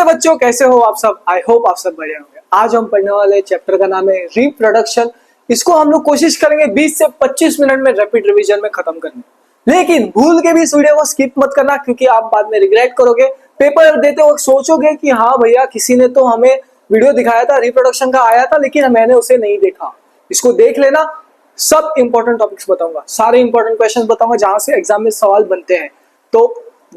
बच्चों, कैसे हो आप सब? आई होप आप सब बढ़िया होंगे। आज हम पढ़ने वाले चैप्टर का नाम है रिप्रोडक्शन। इसको हम लोग कोशिश करेंगे 20 से 25 मिनट में रैपिड रिवीजन में खत्म करने। लेकिन भूल के भी इस वीडियो को स्किप मत करना, क्योंकि आप बाद में रिग्रेट करोगे। पेपर देते वक्त सोचोगे कि हाँ भैया, किसी ने तो हमें वीडियो दिखाया था, रिप्रोडक्शन का आया था, लेकिन मैंने उसे नहीं देखा। इसको देख लेना। सब इंपॉर्टेंट टॉपिक्स बताऊंगा, सारे इंपॉर्टेंट क्वेश्चंस बताऊंगा जहां से एग्जाम में सवाल बनते हैं। तो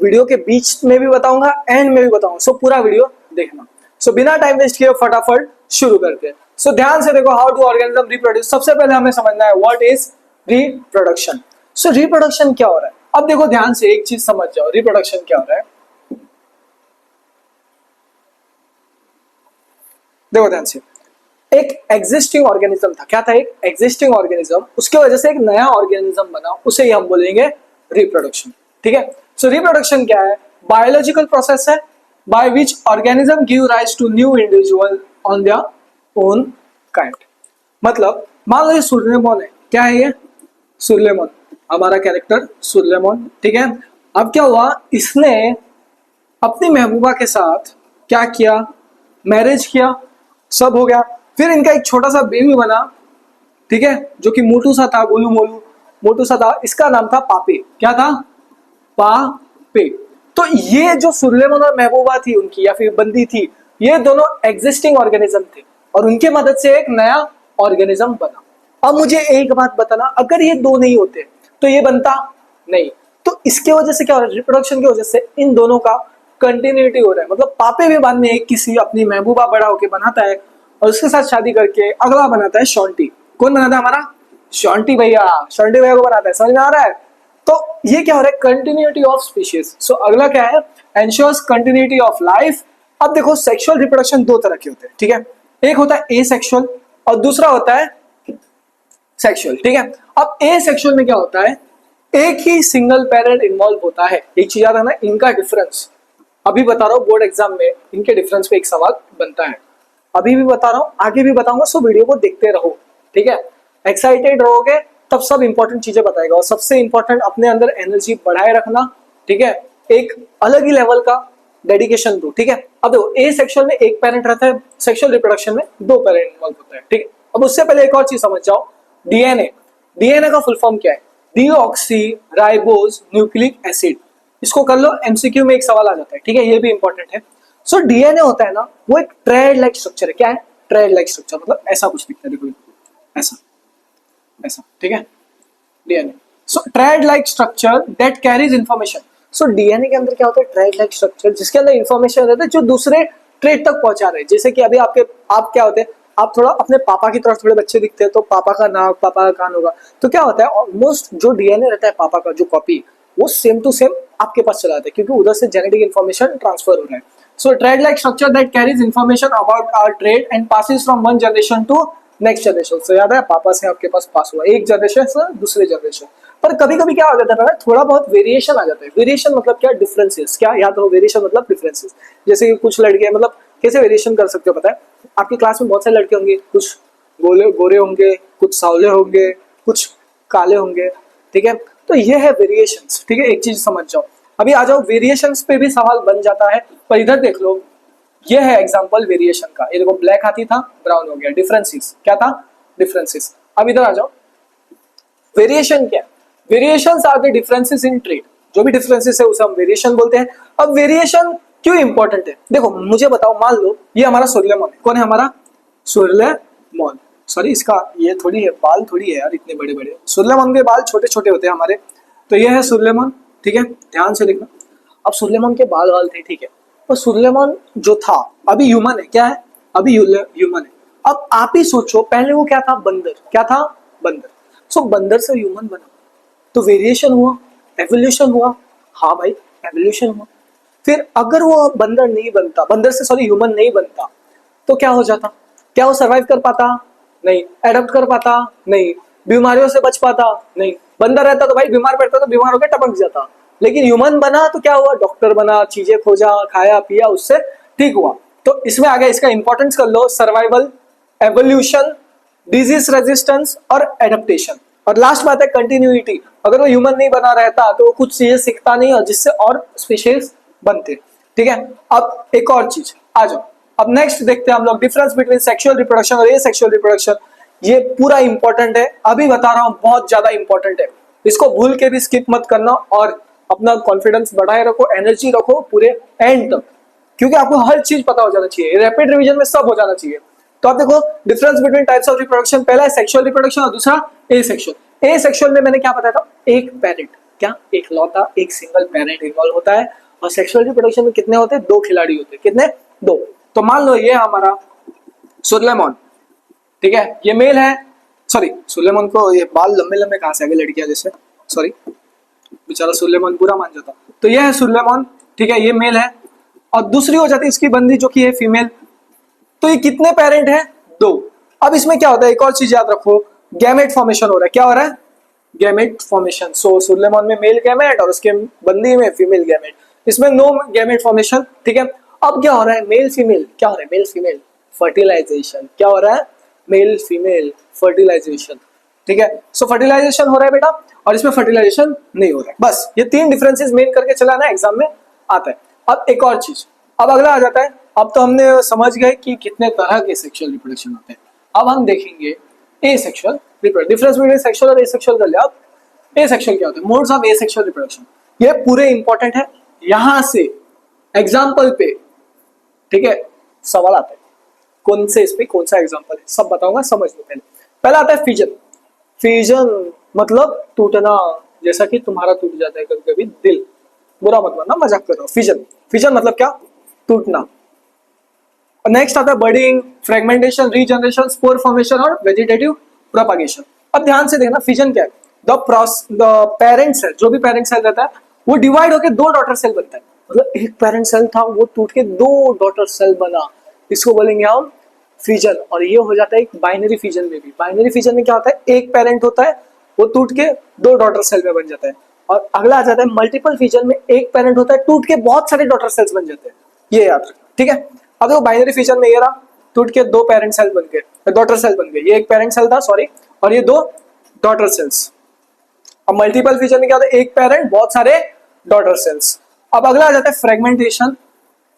वीडियो के बीच में भी बताऊंगा, एंड में भी बताऊंगा। सो पूरा वीडियो देखना। सो बिना टाइम वेस्ट किए फटाफट शुरू करते हैं। सो ध्यान से देखो, हाउ डू ऑर्गेनिज्म रिप्रोड्यूस। सबसे पहले हमें समझना है what is reproduction. So reproduction क्या हो रहा है, अब देखो ध्यान से एक चीज समझ जाओ, रिप्रोडक्शन क्या हो रहा है। देखो ध्यान से, एक एग्जिस्टिंग ऑर्गेनिज्म था। क्या था? एक एग्जिस्टिंग ऑर्गेनिज्म, उसके वजह से एक नया ऑर्गेनिज्म बना, उसे ही हम बोलेंगे रिप्रोडक्शन। ठीक है। सो रिप्रोडक्शन क्या है? बायोलॉजिकल प्रोसेस है by which organism give rise to new individual on their own kind. मतलब मान लो ये सुरलेमन है। क्या है ये? सुरलेमन, हमारा कैरेक्टर सुरलेमन। ठीक है। अब क्या हुआ, इसने अपनी महबूबा के साथ क्या किया? मैरिज किया, सब हो गया। फिर इनका एक छोटा सा बेबी बना, ठीक है, जो कि मोटू सा था, गोलू मोलू मोटू सा था। इसका नाम था पापे। क्या था? पापे। तो ये जो सुलेमान और महबूबा थी उनकी, या फिर बंदी थी, ये दोनों एग्जिस्टिंग ऑर्गेनिज्म थे और उनके मदद से एक नया ऑर्गेनिज्म बना। अब मुझे एक बात बताना, अगर ये दो नहीं होते तो ये बनता नहीं। तो इसके वजह से क्या हो रहा है? रिप्रोडक्शन की वजह से इन दोनों का कंटिन्यूटी हो रहा है। मतलब पापे भी बाद में एक किसी अपनी महबूबा बड़ा होके बनाता है और उसके साथ शादी करके अगला बनाता है शॉन्टी। कौन बनाता है? हमारा शॉन्टी भैया। शॉन्टी भैया को बनाता है। समझ में आ रहा है? तो ये क्या हो रहा है? Continuity of species. सो अगला क्या है? Ensures continuity of life. अब देखो, सेक्सुअल रिप्रोडक्शन दो तरह के होते हैं। ठीक है। एक होता है ए सेक्सुअल और दूसरा होता है सेक्सुअल। ठीक है। अब ए सेक्सुअल में क्या होता है? एक ही सिंगल पेरेंट इन्वॉल्व होता है। एक चीज याद है ना, इनका डिफरेंस अभी बता रहा हूँ। बोर्ड एग्जाम में इनके डिफरेंस पे एक सवाल बनता है, अभी भी बता रहा हूँ, आगे भी बताऊंगा। सो वीडियो को देखते रहो। ठीक है। एक्साइटेड रहोगे तब सब इंपॉर्टेंट चीजें बताएगा। और सबसे इंपॉर्टेंट, अपने अंदर एनर्जी बढ़ाए रखना। ठीक है। एक अलग ही लेवल का डेडिकेशन दो। ठीक है। अब देखो, ए सेक्सुअल में एक पेरेंट रहता है, सेक्सुअल रिप्रोडक्शन में दो पेरेंट इन्वॉल्व होता है। ठीक है। अब उससे पहले एक और चीज समझ जाओ, डीएनए। डीएनए का फुल फॉर्म क्या है? Deoxy ribose nucleic acid. इसको कर लो, एमसीक्यू में एक सवाल आ जाता है। ठीक है। ये भी इंपॉर्टेंट है। सो डीएनए होता है ना, वो एक ट्रेड लाइक स्ट्रक्चर है। क्या है? Trade like structure. मतलब ऐसा कुछ दिखता है, देखो ऐसा ऐसा। ठीक है। DNA, so trade like structure that carries information. So DNA के अंदर क्या होता है? ट्रेड लाइक स्ट्रक्चर, जिसके अंदर इंफॉर्मेशन रहता है जो दूसरे ट्रेड तक पहुंचा रहे हैं। जैसे कि अभी आप क्या होते हैं, आप थोड़ा अपने पापा की तरफ थोड़े बच्चे दिखते हैं, तो पापा का नाक, पापा का कान होगा। तो क्या होता है, ऑलमोस्ट जो डीएनए रहता है पापा का, जो कॉपी, वो सेम टू सेम आपके पास चला जाता है, क्योंकि उधर से जेनेटिक इन्फॉर्मेशन ट्रांसफर हो रहा है। So trade like structure that carries information about our trade and passes from one generation to next generation. So याद है, पापा से आपके पास पास हुआ एक जनरेशन से दूसरे जनरेशन। पर कभी कभी क्या हो जाता है, थोड़ा बहुत वेरिएशन आ जाता है। वेरिएशन मतलब क्या? डिफरेंसेस। क्या याद हो? वेरिएशन मतलब डिफरेंसेस। जैसे कि कुछ लड़के, मतलब कैसे वेरिएशन कर सकते हो पता है? आपकी क्लास में बहुत सारे लड़के होंगे, कुछ गोरे होंगे, कुछ सावले होंगे, कुछ काले होंगे। ठीक है। तो ये है वेरिएशंस। ठीक है। एक चीज समझ जाओ। अभी आ जाओ, वेरिएशंस पे भी सवाल बन जाता है। पर इधर देख लो, ये है एग्जांपल वेरिएशन का। ये देखो, ब्लैक हाथी था, ब्राउन हो गया। डिफरेंसेस क्या था? डिफरेंसेस। अब इधर आ जाओ, वेरिएशन क्या है? Variations are the differences in trait. जो भी डिफरेंसेस है उसे हम वेरिएशन बोलते हैं। अब वेरिएशन क्यों इंपॉर्टेंट है? देखो मुझे बताओ, मान लो ये हमारा सुरलेमन है। कौन है हमारा? सुरलेमन। सॉरी, इसका ये थोड़ी है, बाल थोड़ी है यार इतने बड़े बड़े। सुरलेमन के बाल छोटे छोटे होते हैं हमारे। तो ये है सुरलेमन। ठीक है। ध्यान से देखना। अब सुरलेमन के बाल थे। ठीक है। तो सुरलेमन जो था, अभी ह्यूमन है। क्या है? अभी ह्यूमन है। अब आप ही सोचो, पहले वो क्या था? बंदर। क्या था? बंदर। सो बंदर से ह्यूमन बना, तो वेरिएशन हुआ, एवोल्यूशन हुआ। हाँ भाई, एवोल्यूशन हुआ। फिर अगर वो बंदर नहीं बनता, बंदर से सॉरी ह्यूमन नहीं बनता, तो क्या हो जाता? क्या वो सरवाइव कर पाता? नहीं। एडप्ट कर पाता? नहीं। बीमारियों से बच पाता? नहीं। बंदर रहता तो भाई बीमार पड़ता तो बीमार होकर टपक जाता। लेकिन ह्यूमन बना तो क्या हुआ? डॉक्टर बना, चीजें खोजा, खाया पिया, उससे ठीक हुआ। तो इसमें आगे इसका इंपॉर्टेंस कर लो, सर्वाइवल, एवोल्यूशन, डिजीज रेजिस्टेंस और एडेप्टेशन। और लास्ट बात है कंटिन्यूटी। अगर वो ह्यूमन नहीं बना रहता तो वो कुछ चीजें सीखता नहीं, और जिससे और स्पीशीज बनते। ठीक है। अब एक और चीज, आ जाओ, अब नेक्स्ट देखते हैं हम लोग डिफरेंस बिटवीन सेक्सुअल रिप्रोडक्शन और एसेक्सुअल रिप्रोडक्शन। ये पूरा इंपॉर्टेंट है, अभी बता रहा हूं, बहुत ज्यादा इंपॉर्टेंट है, इसको भूल के भी स्किप मत करना और अपना कॉन्फिडेंस बढ़ाए रखो, एनर्जी रखो पूरे एंड तक, क्योंकि आपको हर चीज पता हो जाना चाहिए, रैपिड रिवीजन में सब हो जाना चाहिए। तो आप देखो difference between types of reproduction, पहला है सेक्सुअल रिप्रोडक्शन और दूसरा एसेक्सुअल। एसेक्सुअल में मैंने क्या बताया था, एक पेरेंट, क्या एक लौता एक सिंगल पेरेंट इन्वॉल्व होता है, और सेक्सुअल रिप्रोडक्शन में कितने होते हैं, दो खिलाड़ी होते हैं, कितने, दो। तो मान लो ये हमारा सुलेमान, ठीक है, ये मेल है, सॉरी सुलेमान को ये बाल लंबे लंबे कहां से आ गए लड़कियां जैसे, सॉरी बेचारा सुलेमान बुरा मान जाता। तो ये है सुलेमान, ठीक है, ये मेल है, और दूसरी हो जाती है इसकी बंदी जो कि है फीमेल। तो ये कितने पेरेंट हैं, दो। अब इसमें क्या होता है, एक और चीज याद रखो, गैमेट फॉर्मेशन हो रहा है, क्या हो रहा है, गैमेट फॉर्मेशन। सो सुलेमान में मेल गैमेट और उसके बंदी में फीमेल गैमेट, इसमें नो गैमेट फॉर्मेशन, ठीक है। अब क्या हो रहा है, मेल फीमेल, क्या हो रहा है, मेल फीमेल फर्टिलाइजेशन, क्या हो रहा है, मेल फीमेल फर्टिलाइजेशन, ठीक है। सो फर्टिलाइजेशन हो रहा है बेटा, और इसमें फर्टिलाइजेशन नहीं हो रहा है। बस ये तीन डिफरेंसेस मेन करके चलाना, एग्जाम में आता है। अब एक और चीज, अब अगला आ जाता है, अब तो हमने समझ गए कि कितने तरह के सेक्सुअल रिप्रोडक्शन होते हैं। अब हम देखेंगे asexual reproduction, difference between sexual और एसेक्सुअल कर लिया। अब एसेक्सुअल क्या होता है, मोड्स ऑफ एसेक्सुअल रिप्रोडक्शन, ये पूरे इंपॉर्टेंट है, यहां से एग्जाम्पल पे, ठीक है, सवाल आता है कौन से इस पे कौन सा एग्जाम्पल है, सब बताऊंगा, समझ लो। पहले पहला आता है फिजन। फिजन मतलब टूटना, जैसा कि तुम्हारा टूट जाता है कभी कभी दिल, बुरा मत मानना, मजाक कर रहा हूं। फिजन, फिजन मतलब क्या, टूटना। नेक्स्ट आता है बर्डिंग, फ्रेगमेंटेशन, रीजनरेशन, स्पोर फॉर्मेशन और वेजिटेटिव प्रोपागेशन। अब ध्यान से देखना, फिजन क्या है, द पेरेंट सेल, जो भी पेरेंट सेल रहता है वो डिवाइड होकर दो डॉटर सेल बनता है, मतलब एक पेरेंट सेल था वो टूट के दो डॉटर सेल बना, इसको बोलेंगे हम फिजन। और ये हो जाता है एक बाइनरी फिजन में भी। बाइनरी फिजन में क्या होता है, एक पेरेंट होता है वो टूट के दो डॉटर सेल में बन जाता है। और अगला आ जाता है मल्टीपल फिजन में, एक पेरेंट होता है टूट के बहुत सारे डॉटर सेल्स बन जाते हैं, ये याद रखना, ठीक है। अब देखो बाइनरी फिजन में ये रहा, टूट के दो पेरेंट सेल बन गए, डॉटर सेल बन गए, ये एक पेरेंट सेल था सॉरी, और ये दो डॉटर सेल्स। अब मल्टीपल फिजन में क्या होता है, एक पेरेंट बहुत सारे डॉटर सेल्स। अब अगला आ जाता है फ्रेगमेंटेशन,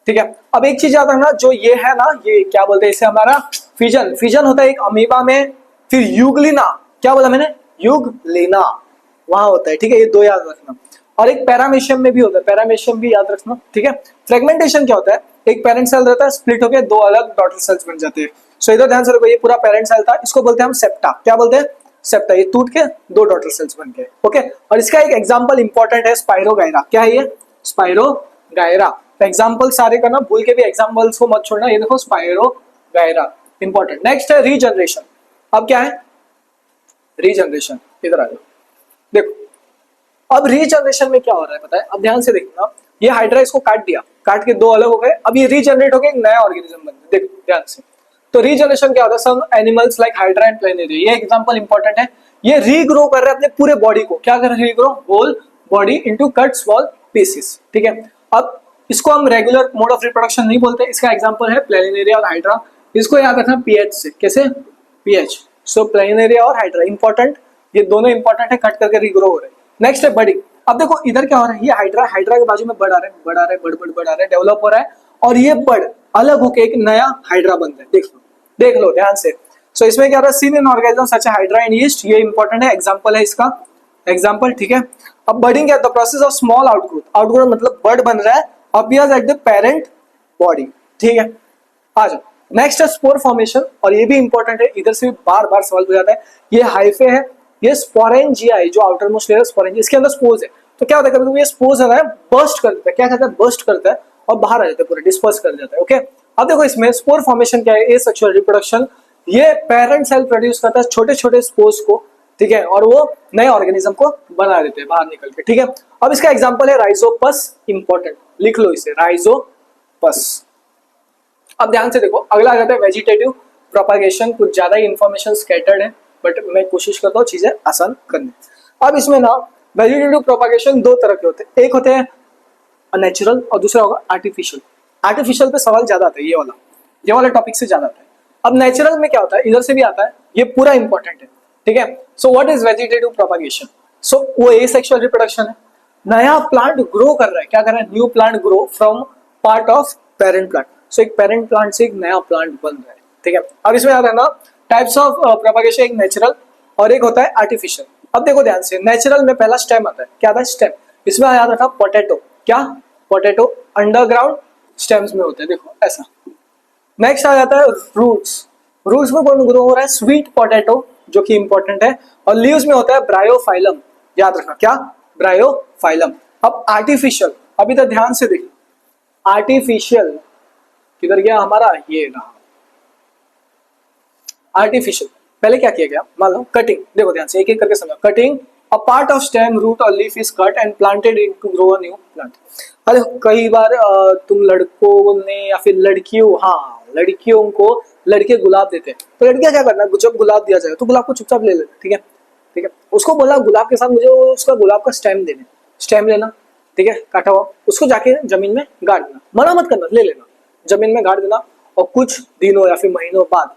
ठीक है। अब एक चीज याद रखना, जो ये है ना, ये क्या बोलते हैं इसे, हमारा फिजन। फिजन होता है एक अमीबा में, फिर युगलिना, क्या बोला मैंने, युगलिना वहां होता है, ठीक है, ये दो याद रखना। और एक पैरामेशियम में भी होता है, पैरामेशियम भी याद रखना, ठीक है। फ्रेगमेंटेशन क्या होता है, एक पेरेंट सेल रहता है, स्प्लिट होकर दो अलग डॉटर सेल्स बन जाते हैं। सो इधर ध्यान से रखो, ये पूरा पेरेंट सेल था, इसको बोलते हैं हम सेप्टा, क्या बोलते हैं, सेप्टा। ये टूट के दो डॉटर सेल्स बन गए, ओके। और इसका एक एग्जांपल इंपॉर्टेंट है, स्पाइरोगायरा। क्या है ये, स्पाइरोगायरा। एग्जांपल सारे करना, भूल के भी एग्जांपल्स को मत छोड़ना। ये देखो स्पाइरोगायरा इंपॉर्टेंट। नेक्स्ट है रीजनरेशन। अब क्या है, रीजनरेशन, इधर आ जाओ, देखो अब रीजनरेशन में क्या हो रहा है पता है, अब ध्यान से देखना, ये हाइड्रा इसको काट दिया, काट के दो अलग हो गए, अब ये रीजनरेट हो गए, एक नया ऑर्गेनिज्म बन गया, देखो ध्यान से। तो रीजनरेशन क्या होता है, some animals like hydra and planaria, ये एग्जांपल इंपॉर्टेंट है, ये रीग्रो कर रहे हैं अपने पूरे बॉडी को, क्या कर रहे हैं, regrow whole body into cut small pieces, ठीक है। अब इसको हम रेगुलर मोड ऑफ रिप्रोडक्शन नहीं बोलते, इसका एग्जांपल है प्लेनेरिया और हाइड्रा। इसको याद रखना पीएच से, कैसे, पीएच। सो प्लेनेरिया और हाइड्रा इंपॉर्टेंट, ये दोनों इंपॉर्टेंट है, कट करके रीग्रो हो रहे हैं। नेक्स्ट है बर्डिंग। अब देखो इधर क्या हो रहा है, ये हाइड्रा, हाइड्रा के बाजू में बर्ड आ रहा है, बर्ड आ रहा है, बर्ड बर्ड बर्ड आ रहा है, डेवलप हो रहा है, और ये बर्ड अलग होकर एक नया हाइड्रा बन रहा है, देख लो ध्यान से। सो इसमें क्या हो रहा है, seen in organism such hydra and yeast, ये इंपॉर्टेंट है, एग्जांपल है इसका, एग्जांपल, ठीक है। अब बर्डिंग क्या है, the process of small outgrowth, outgrowth मतलब बर्ड बन रहा है, appears at the parent body, ठीक है। आ जाओ नेक्स्ट है स्पोर फॉर्मेशन, और ये भी इंपॉर्टेंट है, इधर से भी बार बार सवाल पूछा जाता है। ये हाइफे है, ये स्पोरेंजियाई, जो आउटर मोस्ट लेयर स्पोरेंजिया, इसके अंदर स्पोर्स है। तो क्या होता है, कभी ये स्पोर्स है बर्स्ट कर देता है, क्या कहता है, बर्स्ट करता है और बाहर आ जाता है, पूरा डिस्पर्स कर जाता है, ओके। अब देखो इसमें स्पोर फॉर्मेशन क्या है, एसेक्सुअल रिप्रोडक्शन, ये पेरेंट सेल प्रोड्यूस करता है छोटे छोटे स्पोर्स को, ठीक है, और वो नए ऑर्गेनिज्म को बना देते हैं बाहर निकल के, ठीक है। अब इसका एग्जांपल है राइजोपस, इंपॉर्टेंट, लिख लो इसे, राइजोपस। अब ध्यान से देखो, अगला आ जाता है वेजिटेटिव प्रोपागेशन। कुछ ज्यादा ही इंफॉर्मेशन स्कैटर्ड है, बट मैं कोशिश करता हूँ चीजें आसान करने। अब इसमें ना वेजिटेटिव प्रोपागेशन दो तरह के होते हैं, एक होते हैं नेचुरल और दूसरा होगा आर्टिफिशियल। आर्टिफिशियल पे सवाल ज्यादा आता है, ये वाला टॉपिक से ज्यादा आता है। अब नेचुरल में क्या होता है, इधर से भी आता है, ये पूरा इंपॉर्टेंट है, ठीक है। So what is vegetative propagation, so वो एसेक्सुअल रिप्रोडक्शन है, नया प्लांट ग्रो कर रहा है, क्या कर रहा है, new plant grow from part of parent plant. So एक पेरेंट प्लांट से एक नया प्लांट बन रहा है, ठीक है। अब इसमें याद रखना टाइप्स ऑफ प्रोपगेशन, एक नेचुरल और एक होता है आर्टिफिशियल। अब देखो ध्यान से, नेचुरल में पहला स्टेम आता है, क्या आता है स्टेम, इसमें याद रखा पोटैटो, क्या पोटैटो अंडरग्राउंड स्टेम्स में होते हैं, देखो ऐसा। नेक्स्ट आ जाता है रूट्स, रूट्स में कौन ग्रो हो रहा है, स्वीट पोटैटो जो कि इंपॉर्टेंट है, और लीव्स में होता है ब्रायोफाइलम, याद रखना क्या ब्रायोफाइलम। अब आर्टिफिशियल, अभी तो ध्यान से देखिए, आर्टिफिशियल किधर गया हमारा, ये रहा आर्टिफिशियल। पहले क्या किया गया, मान लो कटिंग, देखो ध्यान से एक एक करके समझो, cutting a part of stem root और leaf is cut and planted in to grow a new plant. अरे कई बार तुम लड़कों ने या फिर लड़कियों, हाँ लड़कियों को लड़के गुलाब देते हैं, तो लड़कियां क्या करना, जब गुलाब दिया जाए तो गुलाब को चुपचाप ले लेना, ठीक है ठीक है। उसको बोला गुलाब के साथ मुझे उसका गुलाब का स्टेम देने, स्टेम लेना, ठीक है काटा हुआ, उसको जाके जमीन में गाड़ देना, मना मत करना, ले लेना, जमीन में गाड़ देना, और कुछ दिनों या फिर महीनों बाद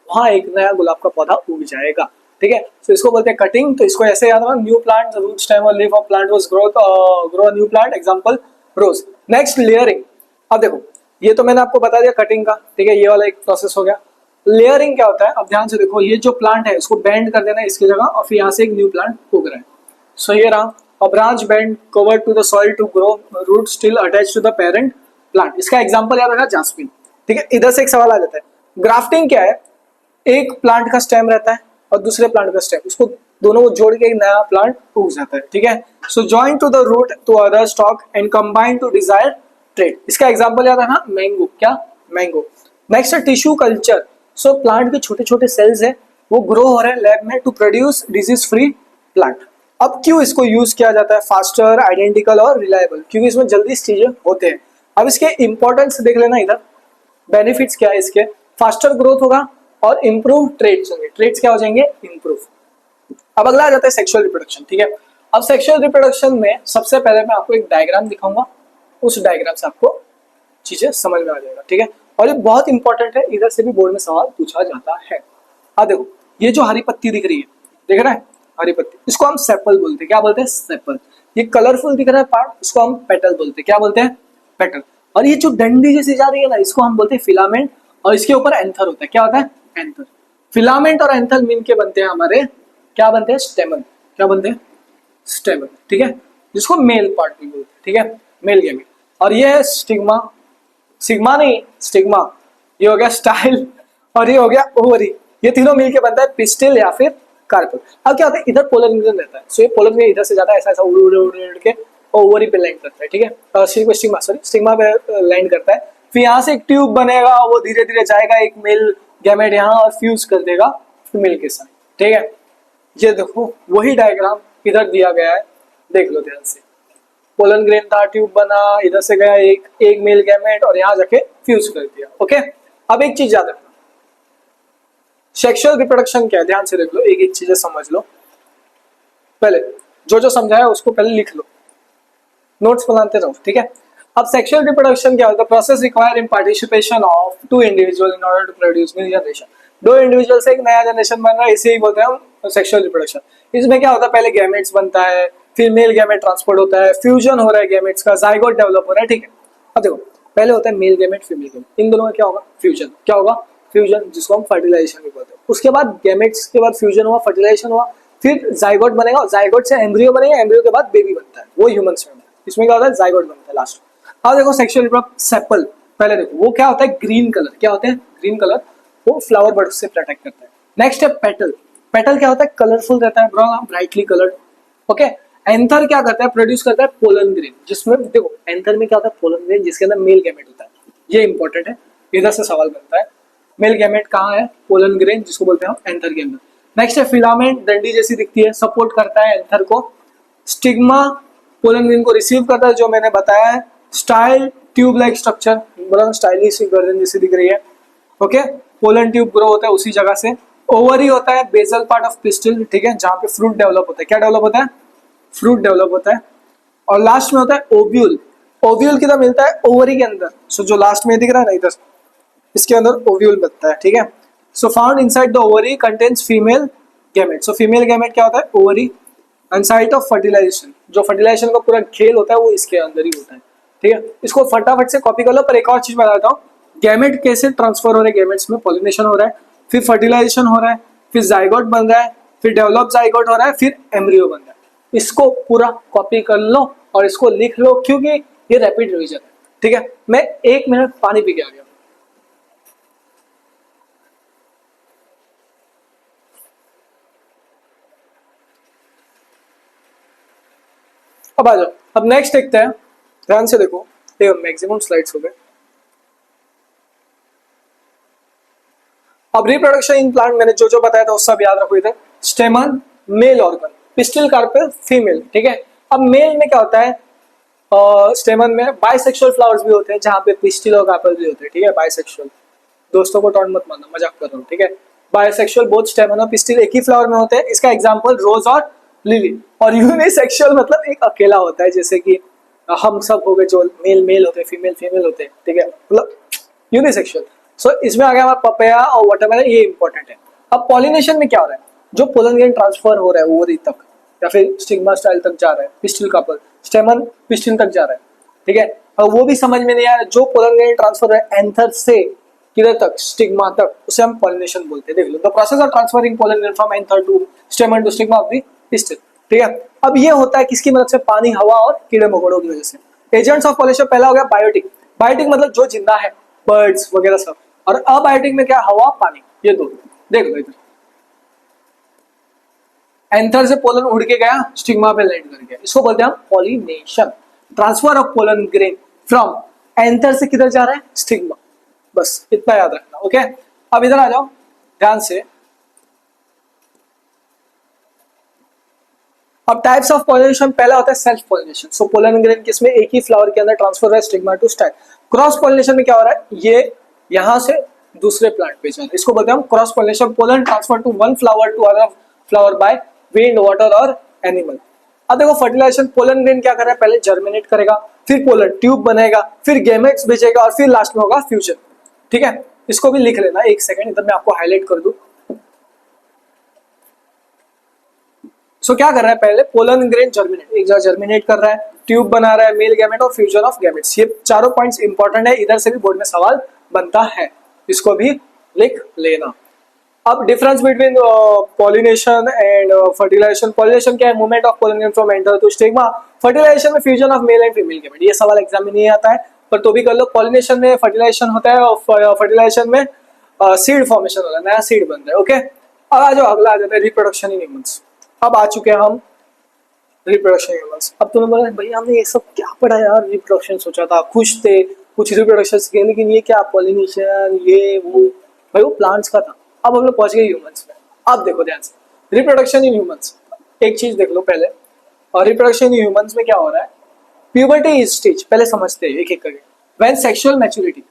वहां एक नया गुलाब का पौधा उग जाएगा, ठीक है। तो इसको बोलते हैं कटिंग। तो इसको ऐसे याद रखना, न्यू प्लांट रूट स्टेम और leaf of plant was grow new plant, example rose. Next layering. अब देखो ये तो मैंने आपको बता दिया कटिंग का, ठीक है, ये वाला एक प्रोसेस हो गया। लेयरिंग क्या होता है, अब ध्यान से देखो, ये जो प्लांट है इसको बेंड कर देना इसकी जगह, और फिर यहाँ से एक न्यू प्लांट उग रहा है। सो ये रहा, a branch bend covered to the soil to grow root still attached to the parent plant. इसका एग्जांपल याद रखा जास्मिन, ठीक है। इधर से एक सवाल आ जाता है, ग्राफ्टिंग क्या है, एक प्लांट का स्टेम रहता है और दूसरे प्लांट का स्टेम, उसको दोनों को जोड़ के एक नया प्लांट उग जाता है, ठीक है। So join to the root to other stock and combine to desire trait. इसका एग्जांपल याद है ना, मैंगो, क्या मैंगो। नेक्स्ट है टिश्यू कल्चर। सो प्लांट के छोटे छोटे सेल्स है वो ग्रो हो रहे हैं लैब में to produce disease free plant. अब क्यों इसको यूज किया जाता है, फास्टर, आइडेंटिकल और रिलायबल, क्योंकि इसमें जल्दी चीजें होते हैं। अब इसके इंपॉर्टेंस देख लेना इधर, बेनिफिट्स क्या है इसके, फास्टर ग्रोथ होगा और इंप्रूव ट्रेड्स होंगे, ट्रेड्स क्या हो जाएंगे, इंप्रूव। अब अगला आ जाता है सेक्सुअल रिप्रोडक्शन, ठीक है। अब सेक्सुअल रिप्रोडक्शन में सबसे पहले मैं आपको एक डायग्राम दिखाऊंगा, उस डायग्राम से आपको चीजें समझ में आ जाएगा, ठीक है। और ये बहुत इंपॉर्टेंट है, इधर से भी बोर्ड में सवाल पूछा जाता है। हाँ देखो, ये जो हरी पत्ती दिख रही है, देख रहा है हरी पत्ती, इसको हम सेपल बोलते हैं, क्या बोलते हैं, सेपल। ये कलरफुल दिख रहा है पार्ट, इसको हम पेटल बोलते हैं, क्या बोलते हैं, पेटल। और ये जो डंडी जैसी जा रही है ना, इसको हम बोलते हैं फिलामेंट, और इसके ऊपर एंथर होता है, क्या होता है, एंथर। फिलामेंट और एंथर मिलके बनते हैं हमारे, क्या बनते हैं, स्टेमन, क्या बनते हैं, स्टेमन, ठीक है, जिसको मेल पार्ट भी बोलते हैं, ठीक है, मेल गेमेट। और ये है स्टिग्मा, सिग्मा नहीं स्टिग्मा, ये हो गया स्टाइल, और ये हो गया ओवरी, ये तीनों मिलके बनता है पिस्टिल या फिर कार्पेल। अब क्या होता है, इधर पोलर रीजन रहता है, सो ये पोलर में इधर से जाता है, ऐसा ऐसा उड़ के ओवरी पे लैंड करता है, ठीक है, स्टिग्मा सॉरी स्टिग्मा पे लैंड करता है। फिर यहाँ से एक ट्यूब बनेगा, वो धीरे धीरे जाएगा, एक मेल गैमेट यहाँ और फ्यूज कर देगा फीमेल के साथ, ठीक है। ये देखो वही डायग्राम इधर दिया गया है, देख लो ध्यान से, पोलन ग्रेन था, ट्यूब बना, इधर से गया एक मेल गैमेट और यहाँ जाके फ्यूज कर दिया, ओके। अब एक चीज याद रखना, सेक्सुअल रिप्रोडक्शन क्या है, ध्यान से देख लो, एक एक चीजें समझ लो। पहले जो जो समझाया उसको पहले लिख लो, नोट्स बनाते रहो, ठीक है। अब सेक्सुअल रिप्रोडक्शन क्या होता है, process require in participation of two individual in order to produce new generation. दो इंडिविजुअल से एक नया जनरेशन बन रहा है, इसे ही बोलते हैं हम सेक्सुअल रिप्रोडक्शन। इसमें क्या होता है, पहले गैमेट्स बनता है, फिर मेल गैमेट ट्रांसपोर्ट होता है, फ्यूजन हो रहा है गैमेट्स का, जाइगोट डेवलप हो रहा है, ठीक है। अब देखो पहले होता है मेल गैमेट फीमेल गैमेट, इन दोनों में क्या होगा, फ्यूजन, क्या होगा, फ्यूजन, जिसको हम फर्टिलाइजेशन भी बोलते हैं। उसके बाद गैमेट्स के बाद फ्यूजन हुआ, फर्टिलाइजेशन हुआ, फिर जाइगोट बनेगा, जाइगोट से एम्ब्रियो बनेगा, एम्ब्रियो के बाद बेबी बनता है, वो ह्यूमंस में। इसमें क्या होता है, जाइगोट बनता है लास्ट। अब देखो सेक्सुअल रिप्रोडक्शन सेपल, पहले देखो वो क्या होता है, ग्रीन कलर, क्या होता है, ग्रीन कलर, वो फ्लावर बर्ड से प्रोटेक्ट करता है। नेक्स्ट है पेटल, पेटल क्या होता है, कलरफुल रहता है, ब्राइटली कलर्ड, ओके। एंथर क्या करता है, प्रोड्यूस करता है पोलन ग्रेन, जिसमें देखो एंथर में क्या होता है, पोलन ग्रेन, जिसके अंदर मेल गैमेट होता है, ये इंपॉर्टेंट है, इधर से सवाल बनता है। मेल गैमेट कहाँ है, पोलन ग्रेन, जिसको बोलते हैं हम एंथर के अंदर। नेक्स्ट है फिलामेंट, डंडी जैसी दिखती है, सपोर्ट करता है एंथर को। स्टिग्मा पोलन ग्रेन को रिसीव करता है, जो मैंने बताया है। स्टाइल ट्यूब लाइक स्ट्रक्चर, बोला स्टाइलिश गर्दन जैसी दिख रही है, ओके। पोलन ट्यूब ग्रो होता है उसी जगह से। ओवरी होता है बेसल पार्ट ऑफ पिस्टिल, ठीक है, जहाँ पे फ्रूट डेवलप होता है, क्या डेवलप होता है, फ्रूट डेवलप होता है। और लास्ट में होता है ओव्यूल, ओव्यूल किधर मिलता है, ओवरी के अंदर। सो जो लास्ट में दिख रहा है ना इधर, इसके अंदर ओव्यूल बनता है, ठीक है। So found inside the ovary contains female gamete. So female gamete क्या होता है, ovary, and site of fertilisation, जो फर्टिलाइजेशन का पूरा खेल होता है वो इसके अंदर ही होता है, ठीक है। इसको फटाफट से कॉपी कर लो, पर एक और चीज बताता हूँ, गैमेट कैसे ट्रांसफर हो रहे हैं, गैमेट्स में पॉलिनेशन हो रहा है, फिर फर्टिलाइजेशन हो रहा है, फिर जाइगोट बन रहा है, फिर डेवलप जाइगोट हो रहा है, फिर एम्ब्रियो बन रहा है। इसको पूरा कॉपी कर लो और इसको लिख लो, क्योंकि ये रैपिड रिवीजन है। ठीक है, मैं 1 मिनट पानी पी के आ गया। अब आ जाओ, अब नेक्स्ट देखते हैं, ध्यान से देखो, मैक्सिमम स्लाइड्स हो गए। अब रिप्रोडक्शन इन प्लांट मैंने जो जो बताया था वो सब याद रखो इधर। Stamen male organ, pistil carpel female. ठीक है, अब मेल में क्या होता है, स्टेमन में बाइसेक्सुअल फ्लावर्स भी होते हैं जहां पे पिस्टिल और कार्पेल भी होते हैं। ठीक है, बाइसेक्सुअल, दोस्तों को टॉन्ट मत मारना, मजाक कर रहा हूँ। ठीक है, बाइसेक्सुअल बोथ स्टेमन और पिस्टिल एक ही फ्लावर में होते हैं। इसका एग्जांपल रोज और लिली। और यूनिसेक्सुअल मतलब एक अकेला होता है, जैसे कि हम सब हो गए, जो मेल मेल होते हैं, फीमेल फीमेल होते हैं। ठीक है, मतलब यूनिसेक्सुअल। सो इसमें आ गया हमारा पपया और वाटरमेलन, ये इंपॉर्टेंट है। अब पॉलिनेशन में क्या हो रहा है, जो पोलन ग्रेन ट्रांसफर हो रहा है ओवरी तक या फिर स्टिग्मा स्टाइल तक जा रहा है, पिस्टिल कार्पेल, स्टेमन पिस्टिल तक जा रहा है। ठीक है, और वो भी समझ में नहीं आ रहा है, जो पोलन ग्रेन ट्रांसफर है एंथर से किधर तक, स्टिग्मा तक, उसे हम पॉलिनेशन बोलते हैं। देख लो, the process of transferring pollen grain from anther to stamen to stigma of the pistil. ठीक है, अब ये होता है किसकी मदद से, पानी, हवा और कीड़े मकोड़ों की वजह से। एजेंट्स ऑफ पॉलिनेशन पहला हो गया बायोटिक। बायोटिक मतलब जो जिंदा है, बर्ड्स वगैरह सब। और अबायोटिक में क्या, हवा पानी, ये दो। देख लो इधर, एंथर से पोलन उड़ के गया, स्टिग्मा पे लैंड कर गया, इसको बोलते हैं हम pollination. Transfer of pollen grain from anther से किधर जा रहा है, स्टिग्मा। बस इतना याद रखना। ओके, अब इधर आ जाओ ध्यान से। अब टाइप्स ऑफ पॉलिनेशन, पहला होता है self pollination. So pollen grain किसमें, एक ही फ्लावर के अंदर ट्रांसफर हो रहा है, stigma to stack. Cross pollination में क्या हो रहा है, ये यहां से दूसरे प्लांट पे जा रहा है, इसको बोलते हैं हम cross pollination. Pollen transfer to one flower to other flower by wind, water और एनिमल। अब देखो फर्टिलाइजेशन, पोलन ग्रेन क्या कर रहा है, पहले जर्मिनेट करेगा, फिर पोलन ट्यूब बनेगा, फिर गैमेट्स भेजेगा और फिर लास्ट में होगा फ्यूजन। ठीक है, इसको भी लिख लेना, एक सेकंड इधर मैं आपको हाईलाइट कर दूं। सो क्या कर रहा है, पहले पोलन ग्रेन जर्मिनेट, एक जगह जर्मिनेट कर रहा है, ट्यूब बना रहा है, मेल गैमेट और फ्यूजन ऑफ गैमेट्स। ये चारों पॉइंट्स इंपॉर्टेंट है, इधर से भी बोर्ड में सवाल बनता है, इसको भी लिख लेना। अब difference between pollination and fertilisation. Pollination क्या है, movement of pollen grain from anther to stigma. Fertilisation में fusion of male and female gamete. ये सवाल एग्जाम में नहीं आता है, पर तो भी कर लो। पॉलिनेशन में फर्टिलाइजेशन होता है और फर्टिलाइजेशन में सीड फॉर्मेशन होता है, नया सीड बनता है। ओके, अब आ जाओ, अगला आ जाता है रिप्रोडक्शन इन ह्यूमंस। अब आ चुके हैं हम रिप्रोडक्शन इन ह्यूमंस। अब तुम्हें बोला भाई हमने ये सब क्या पढ़ा यार, रिप्रोडक्शन सोचा था, खुश थे, कुछ रिप्रोडक्शन सीखे, लेकिन ये क्या पॉलिनेशन, ये वो। भाई वो प्लांट्स का था, अब हम लोग पहुंच गए ह्यूमंस में। अब देखो ध्यान से, रिप्रोडक्शन इन ह्यूमंस, एक चीज देख लो पहले। और रिप्रोडक्शन इन ह्यूमंस में क्या हो रहा है, प्यूबर्टी स्टेज पहले समझते हैं एक एक करके। व्हेन सेक्सुअल मैच्योरिटी,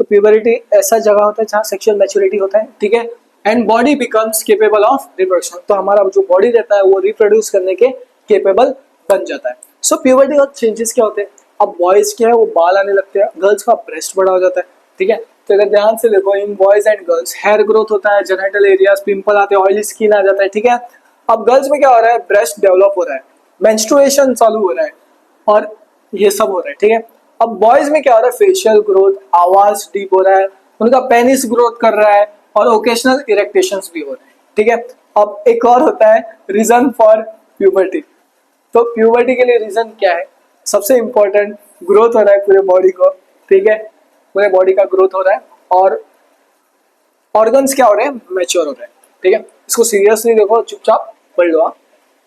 तो प्यूबर्टी ऐसा जगह होता है जहाँ सेक्सुअल मैच्योरिटी होता है। ठीक है, and body becomes capable of reproduction, तो हमारा जो बॉडी रहता है वो रिप्रोड्यूस करने के केपेबल बन जाता है। सो प्यूबर्टी और चेंजेस क्या होते हैं, अब बॉयज क्या है वो बाल आने लगते हैं, गर्ल्स का ब्रेस्ट बड़ा हो जाता है। ठीक है, तो अगर ध्यान से देखो, इन boys and girls hair growth होता है, जेनिटल एरियाज, पिंपल आते हैं, ऑयली स्किन आ जाता है। ठीक है, अब गर्ल्स में क्या हो रहा है, ब्रेस्ट डेवलप हो रहा है, मेंस्ट्रुएशन चालू हो रहा है और ये सब हो रहा है। ठीक है, अब बॉयज में क्या हो रहा है, फेशियल ग्रोथ, आवाज डीप हो रहा है, उनका पेनिस ग्रोथ कर रहा है और ओकेशनल इरेक्टेशंस भी हो रहे हैं। ठीक है, अब एक और होता है रीजन फॉर प्यूबर्टी। तो प्यूबर्टी के लिए रीजन क्या है, सबसे इंपॉर्टेंट ग्रोथ हो रहा है पूरे बॉडी को। ठीक है, पूरे बॉडी का ग्रोथ हो रहा है और ऑर्गन्स क्या हो रहे हैं, मैच्योर हो रहे हैं। ठीक है, इसको सीरियसली देखो, चुपचाप पढ़ लो।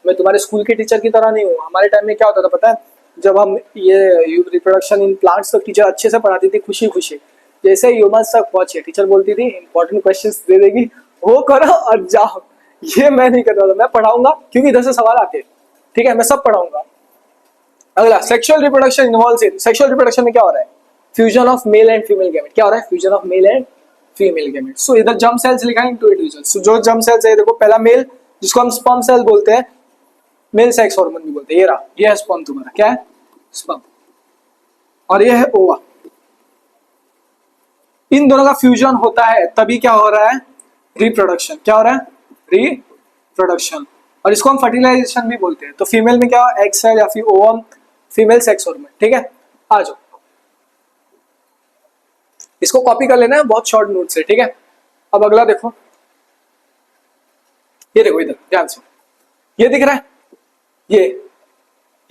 मैं तुम्हारे स्कूल के टीचर की तरह नहीं हूँ। हमारे टाइम में क्या होता था पता है, जब हम ये रिप्रोडक्शन इन प्लांट्स तक टीचर अच्छे से पढ़ाती थी, खुशी खुशी। जैसे ह्यूमंस तक पहुंचे, टीचर बोलती थी इंपॉर्टेंट क्वेश्चंस दे देगी, वो करो और जाओ। ये मैं नहीं करता था, मैं पढ़ाऊंगा क्योंकि इधर से सवाल आते हैं। ठीक है, मैं सब पढ़ाऊंगा। अगला, sexual reproduction involves in. Sexual reproduction में क्या हो रहा है, fusion of male and female gamete. क्या हो रहा है, fusion of male and female gamete. So इधर जर्म सेल्स लिखा है इनटू इंडिविजुअल्स। सो जो जर्म सेल्स है, देखो पहला मेल, जिसको हम स्पर्म सेल बोलते हैं, मेल सेक्स हार्मोन भी बोलते हैं। ये रहा, ये है स्पर्म, तुम्हारा क्या है, स्पर्म, और ये है ओवा। इन दोनों का फ्यूजन होता है, तभी क्या हो रहा है, रिप्रोडक्शन। क्या हो रहा है, रिप्रोडक्शन। और इसको हम फर्टिलाइजेशन भी बोलते हैं। तो फीमेल में क्या, एग सेल या फिर ओवम, फीमेल सेक्स हार्मोन। ठीक है, आ जाओ। इसको कॉपी कर लेना है बहुत शॉर्ट नोट से, ठीक है। अब अगला देखो, ये देखो इधर ध्यान से, ये दिख रहा है,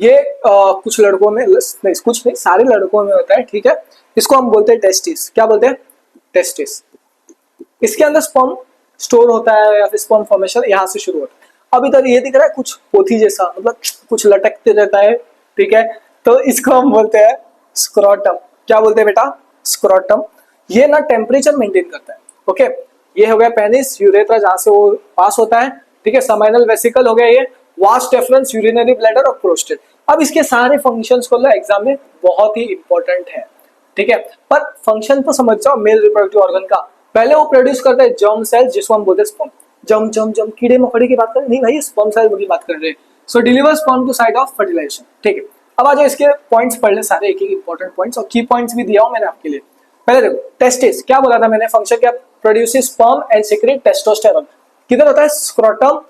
ये कुछ लड़कों में नहीं, कुछ नहीं, सारे लड़कों में होता है, ठीक है। इसको हम बोलते हैं टेस्टिस। क्या बोलते हैं? टेस्टिस। इसके अंदर स्पर्म स्टोर होता है या फिर स्पर्म फॉर्मेशन यहाँ से शुरू होता है। अब इधर ये दिख रहा है कुछ पोथी जैसा, मतलब कुछ लटकते रहता है, ठीक है। तो इसको हम बोलते हैं स्क्रोटम। क्या बोलते हैं बेटा? स्क्रोटम। ये ना टेम्परेचर मेंटेन करता है, ओके। ये हो गया पेनिस, यूरेथ्रा जहां से वो पास होता है, ठीक है। सेमिनल वेसिकल हो गया ये, वास्ट डेफरेंस, यूरिनरी ब्लैडर और प्रोस्टेट। अब इसके सारे फंक्शंस को एग्जाम में बहुत ही इंपॉर्टेंट है, ठीक है। पर फंक्शन तो समझ जाओ मेल रिप्रोडक्टिव ऑर्गन का। पहले वो प्रोड्यूस करता है जर्म सेल्स, जिसको हम बोलते हैं स्पर्म। जम जम जम कीड़े मकोड़े की बात करें नहीं भाई, स्पर्म सेल की बात कर रहे हैं। So deliver sperm to site of fertilisation, ठीक है। अब आ जाओ इसके पॉइंट्स पढ़ ले सारे, एक एक इंपॉर्टेंट पॉइंट्स, और की पॉइंट्स भी दिया हूं मैंने आपके लिए। पहले देखो टेस्टिस, क्या बोला था मैंने? फंक्शन क्या? Produces sperm and secret testosterone. किधर होता है? स्क्रोटम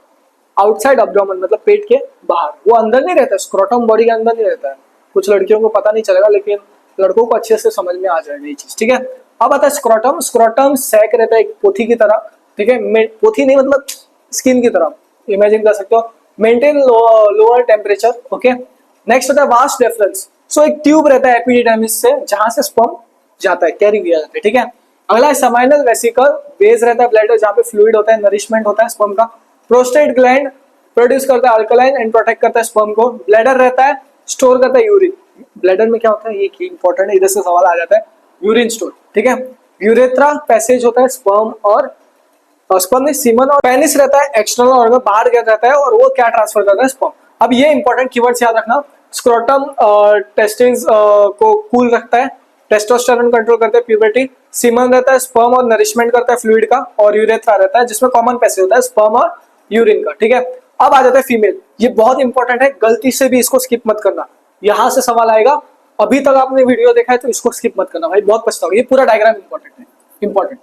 आउटसाइड एब्डोमेन, मतलब पेट के बाहर। वो अंदर नहीं रहता है, स्क्रोटम बॉडी के अंदर नहीं रहता है। कुछ लड़कियों को पता नहीं चलेगा, लेकिन लड़कों को अच्छे से समझ में आ जाएगा ये चीज, ठीक है। अब आता है स्क्रोटम। स्क्रोटम सैक रहता है एक पोथी की तरह, ठीक है। पोथी नहीं मतलब स्किन की तरह, इमेजिन कर सकते हो। Maintain lower temperature, okay. Next होता है वास्ट डिफरेंस। सो एक ट्यूब रहता है एपिडिडर्मिस से, जहां से स्पर्म जाता है, कैरी किया जाता है, ठीक है। अगला है सेमाइनल वेसिकल। बेस रहता है ब्लैडर, जहां पे फ्लूइड होता है, नरिशमेंट होता है स्पर्म का। प्रोस्टेट ग्लैंड प्रोड्यूस करता है अल्कलाइन एंड प्रोटेक्ट करता है स्पर्म को। ब्लैडर रहता है, स्टोर करता है यूरिन। ब्लैडर में क्या होता है, ये की इंपॉर्टेंट है, इधर से सवाल आ जाता है। यूरिन स्टोर, ठीक है। यूरेथ्रा पैसेज होता है स्पर्म और स्पर्म में सीमन, और पेनिस रहता है एक्सटर्नल ऑर्गन, बाहर गया रहता है, और वो क्या ट्रांसफर करता है? स्पर्म। अब ये इंपॉर्टेंट कीवर्ड्स याद रखना। स्क्रोटम टेस्टिस को कूल रखता है, टेस्टोस्टेरोन कंट्रोल करता है प्यूबर्टी। सीमन रहता है स्पर्म और नरिशमेंट करता है फ्लूइड का, और यूरेथ्रा रहता है जिसमें कॉमन पैसेज होता है स्पर्म और यूरिन का, ठीक है। अब आ जाता है फीमेल। ये बहुत इंपॉर्टेंट है, गलती से भी इसको स्किप मत करना, यहां से सवाल आएगा। अभी तक आपने वीडियो देखा है तो इसको स्किप मत करना भाई, बहुत पछताओगे। ये पूरा डायग्राम इंपॉर्टेंट है, इंपॉर्टेंट,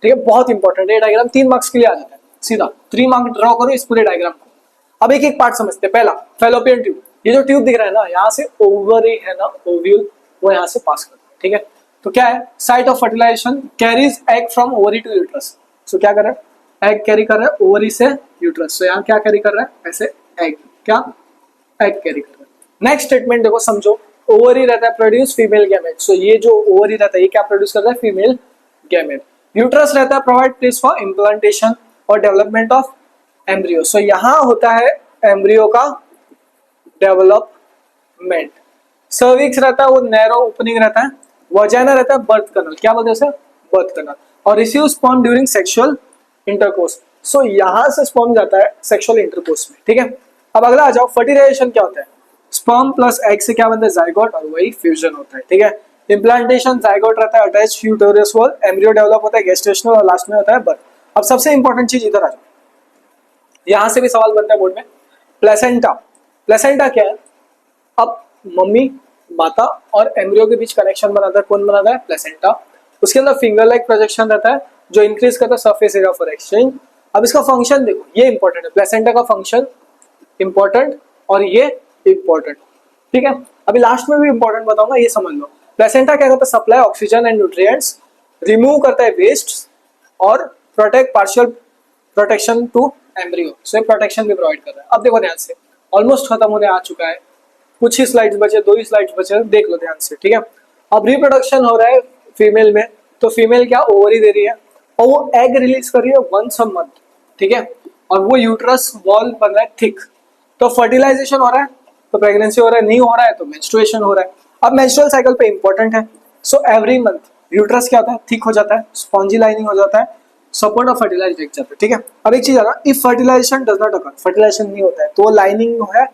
ठीक है, बहुत इंपॉर्टेंट है। ये डायग्राम 3 मार्क्स के लिए आ जाता है सीधा। 3 मार्क ड्रॉ करो इस पूरे डायग्राम को। अब एक एक पार्ट समझते हैं। पहला फैलोपियन ट्यूब। ये जो ट्यूब दिख रहा है ना, यहाँ से ओवरी है ना, ओव्यूल, वो यहाँ से पास करता है, ठीक है। तो क्या है? Site of fertilisation, carries egg from ovary to uterus. So क्या कर रहा है? एग कैरी कर रहा है ओवरी से यूट्रस। सो यहाँ क्या कैरी कर रहा है? ऐसे एग, क्या एग कैरी कर रहा है। नेक्स्ट स्टेटमेंट देखो, समझो। ओवरी रहता है प्रोड्यूस फीमेल गैमेट। सो ये जो ओवरी रहता है ये क्या प्रोड्यूस करता है? Female gamete. यूट्रस रहता है प्रोवाइड प्लेस फॉर इम्प्लांटेशन और डेवलपमेंट ऑफ एम्ब्रियो। सो यहाँ होता है एम्ब्रियो का डेवलपमेंट। सर्विक्स रहता है वो नैरो ओपनिंग रहता है। वजाइना रहता है बर्थ कनल, क्या बोलते हैं उसे? Birth canal. और receive sperm during sexual intercourse. So यहां से स्पर्म जाता है सेक्सुअल इंटरकोर्स में, ठीक है। अब अगला आ जाओ, फर्टिलाइजेशन क्या होता है? स्पर्म प्लस एग से क्या बनता है? जाइगोट, और वही फ्यूजन होता है, ठीक है। इम्प्लांटेशन, जाइगोट रहता है attach uterus wall, embryo develop होता है गेस्टेशनल, और लास्ट में होता है बर्थ। अब सबसे इंपॉर्टेंट चीज इधर आ जाओ, यहां से भी सवाल बनता है बोर्ड में। प्लेसेंटा। प्लेसेंटा क्या है? अब मम्मी, माता और एम्ब्रियो के बीच कनेक्शन बनाता है, कौन बनाता है? प्लेसेंटा। उसके अंदर फिंगर लाइक प्रोजेक्शन रहता है जो इंक्रीज करता है सरफेस एरिया फॉर एक्सचेंज। अब इसका फंक्शन देखो, ये इंपॉर्टेंट है, प्लेसेंटा का फंक्शन इंपॉर्टेंट और ये इंपॉर्टेंट, ठीक है। अभी लास्ट में भी इंपॉर्टेंट बताऊंगा, ये समझ लो। प्लेसेंटा क्या करता है? Supply oxygen and nutrients, remove करता है वेस्ट, और protect partial protection to embryo. So protection भी प्रोवाइड कर रहा है। अब देखो ध्यान से, ऑलमोस्ट खत्म होने आ चुका है, कुछ ही स्लाइड्स बचे, 2 ही स्लाइड्स बचे, देख लो ध्यान से, ठीक है। अब रिप्रोडक्शन हो रहा है फीमेल में, तो फीमेल क्या ओवरी दे रही है और वो एग रिलीज कर रही है वंस अ मंथ, ठीक है। और वो यूट्रस वॉल बन रहा है थिक, तो फर्टिलाइजेशन हो रहा है, तो प्रेगनेंसी हो रहा है, नहीं हो रहा है तो मेंस्ट्रुएशन हो रहा है। अब मेंस्ट्रुअल साइकिल पे इंपॉर्टेंट है। सो एवरी मंथ यूट्रस क्या होता है? थिक हो जाता है, स्पॉन्जी लाइनिंग हो जाता है, सपोर्ट और फर्टिलाइज देख जाता है, ठीक है। अब एक चीज आ रहा, if fertilisation does not occur, fertilisation नहीं होता है तो लाइनिंग है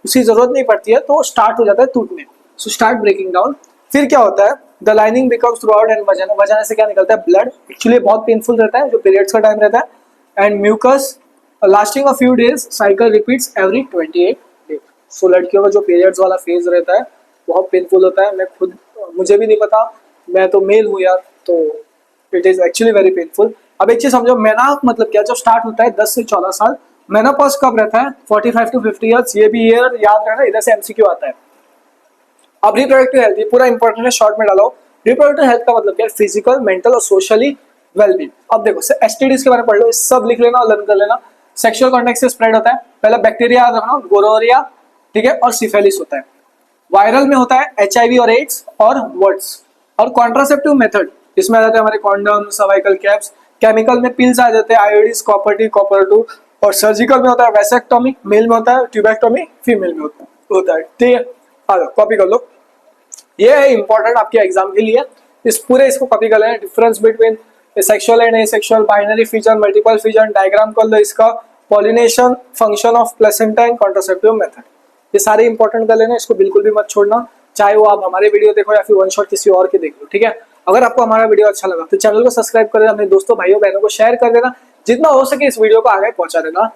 उसकी जरूरत नहीं पड़ती है, तो स्टार्ट हो जाता है टूटने। So start breaking down. फिर क्या होता है? The lining becomes throughout and vagina. Vagina से क्या निकलता है? ब्लड। एक्चुअली बहुत पेनफुल रहता है जो पीरियड्स का टाइम रहता है। And mucus lasting a few days, cycle repeats every 28 days. So लड़कियों का जो पीरियड्स वाला फेज रहता है बहुत पेनफुल होता है। मैं खुद, मुझे भी नहीं पता, मैं तो मेल हूँ यार, तो it is actually very painful. अब एक चीज समझो, मेनार्क मतलब क्या? जब स्टार्ट होता है 10 से 14 साल। मेनोपॉज कब रहता है? 45 to 50 इयर्स। ये भी ईयर याद रखना, इधर से एमसीक्यू आता है। अब रिप्रोडक्टिव हेल्थ, ये पूरा इंपॉर्टेंट है, शॉर्ट में डालो। रिप्रोडक्टिव हेल्थ का मतलब क्या है, फिजिकल, मेंटल और सोशली वेलबींग। अब देखो एसटीडीज के बारे में पढ़ लो, सब लिख लेना और लर्न कर लेना। सेक्सुअल कॉन्टेक्ट से स्प्रेड होता है, पहला बैक्टीरिया याद रखना, गोनोरिया, ठीक है, और सिफेलिस होता है। वायरल में होता है एचआईवी और एड्स और वर्ड्स। और कॉन्ट्रासेप्टिव मेथड इसमें आ जाते हैं हमारे कॉन्डम, सर्वाइकल कैप्स। केमिकल में पिल्स आ जाते हैं, आयोडीज, कॉपर टी, कॉपर 2। और सर्जिकल में होता है वैसेक्टोमी, मेल में होता है, ट्यूबेक्टोमी फीमेल में होता है। ठीक है, आ जाओ कॉपी कर लो। ये है इंपॉर्टेंट आपके एग्जाम के लिए, इस पूरे इसको कॉपी कर लेना। Difference between sexual and asexual, binary feature, multiple feature, diagram कर लो इसका, pollination, function of placenta and contraceptive method. ये सारे इंपॉर्टेंट कर लेना, इसको बिल्कुल भी मत छोड़ना, चाहे वो आप हमारे वीडियो देखो या फिर वन शॉट किसी और के देख लो। ठीक है, अगर आपको हमारा वीडियो अच्छा लगा तो चैनल को सब्सक्राइब कर देना, अपने दोस्तों भाइयों बहनों को शेयर कर देना, जितना हो सके इस वीडियो को आगे पहुंचा देना।